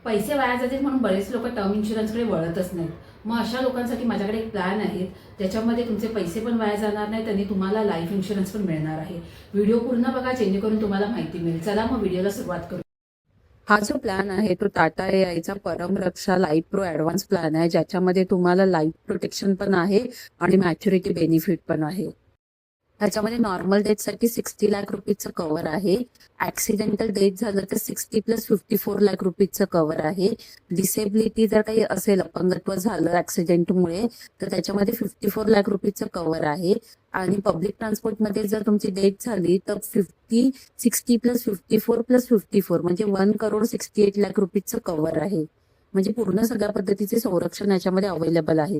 पैसे वाया जातील म्हणून बरेच लोक टर्म इन्शुरन्सकडे वळतच नाहीत. मग अशा लोकांसाठी माझ्याकडे एक प्लॅन आहे, ज्याच्यामध्ये तुमचे पैसे पण वाया जाणार नाहीत आणि तुम्हाला लाईफ इन्शुरन्स पण मिळणार आहे. व्हिडिओ पूर्ण बघा जेणेकरून तुम्हाला माहिती मिळेल. चला मग व्हिडिओला सुरुवात करू. हा जो प्लॅन आहे तो टाटा एआयचा परम रक्षा लाईफ प्रो ॲडव्हान्स प्लॅन आहे, ज्याच्यामध्ये तुम्हाला लाईफ प्रोटेक्शन पण आहे आणि मॅच्युरिटी बेनिफिट पण आहे. त्याच्यामध्ये नॉर्मल डेथसाठी 60 लाख रुपीजचं कव्हर आहे. ऍक्सिडेंटल डेथ झालं तर 60 + 54 लाख रुपीजचं कव्हर आहे. डिसेबिलिटी जर काही असेल, अपंगत्व झालं ऍक्सिडेंटमुळे, तर त्याच्यामध्ये 54 लाख रुपीजचं कव्हर आहे. आणि पब्लिक ट्रान्सपोर्टमध्ये जर तुमची डेथ झाली तर 60 + 54 + 54 म्हणजे 1,68 लाख रुपीजचं कव्हर आहे. म्हणजे पूर्ण सगळ्या पद्धतीचे संरक्षण याच्यामध्ये अवेलेबल आहे.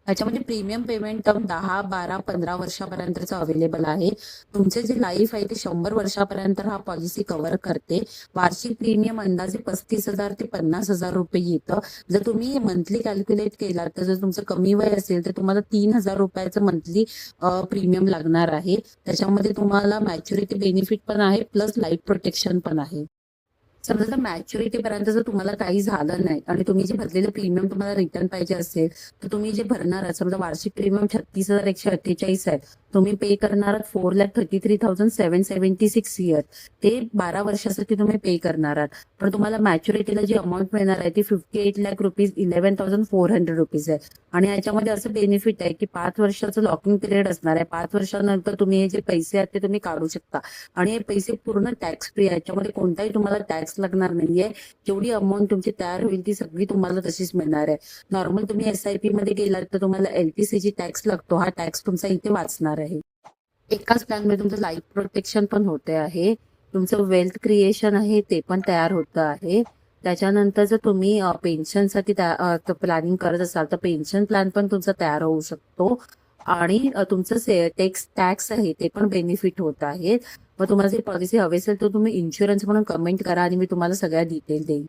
याच्यामध्ये प्रीमियम पेमेंट टर्म 10, 12, 15 वर्षापर्यंतचं अवेलेबल आहे. तुमचे जे लाईफ आहे ते 100 वर्षापर्यंत हा पॉलिसी कव्हर करते. वार्षिक प्रीमियम अंदाजे 35,000 ते 50,000 रुपये येतं. जर तुम्ही मंथली कॅल्क्युलेट केलात तर जर तुमचं कमी वय असेल तर तुम्हाला 3,000 रुपयाचं मंथली प्रीमियम लागणार आहे. त्याच्यामध्ये तुम्हाला मॅच्युरिटी बेनिफिट पण आहे प्लस लाईफ प्रोटेक्शन पण आहे. समजा जर मॅच्युरिटी पर्यंत जर तुम्हाला काही झालं नाही आणि तुम्ही जे भरलेलं प्रीमियम तुम्हाला रिटर्न पाहिजे असेल तर तुम्ही जे भरणार आहात, समजा वार्षिक प्रीमियम 36,148 आहे, तुम्ही पे करणार आहात 4,33,776 इयर, ते 12 वर्षासाठी तुम्ही पे करणार आहात. पण तुम्हाला मॅच्युरिटीला जी अमाऊंट मिळणार आहे ती 58 लाख रुपीज 11,400 रुपीज आहे. आणि याच्यामध्ये असं बेनिफिट आहे की 5 वर्षाचं लॉकिंग पिरियड असणार आहे. 5 वर्षानंतर तुम्ही हे जे पैसे आहेत ते तुम्ही काढू शकता आणि हे पैसे पूर्ण टॅक्स फ्री आहे. याच्यामध्ये कोणताही तुम्हाला टॅक्स लागणार नाहीये. जेवढी अमाऊंट तुमची तयार होईल ती सगळी तुम्हाला तशीच मिळणार आहे. नॉर्मल तुम्ही SIP मध्ये गेलात तर तुम्हाला LTC टॅक्स लागतो, हा टॅक्स तुमचा इथे वाचणार आहे. एकाच प्लॅन मध्ये तुमचं लाईफ प्रोटेक्शन पण होते आहे, तुमचं वेल्थ क्रिएशन आहे ते पण तयार होतं आहे. त्याच्यानंतर जर तुम्ही पेन्शनसाठी प्लॅनिंग करत असाल तर पेन्शन प्लॅन पण तुमचा तयार होऊ शकतो. आणि तुमचं टॅक्स आहे ते पण बेनिफिट होत आहे. मग तुम्हाला जी पॉलिसी हवी असेल तर तुम्ही इन्शुरन्स म्हणून कमेंट करा आणि मी तुम्हाला सगळ्या डिटेल देईन.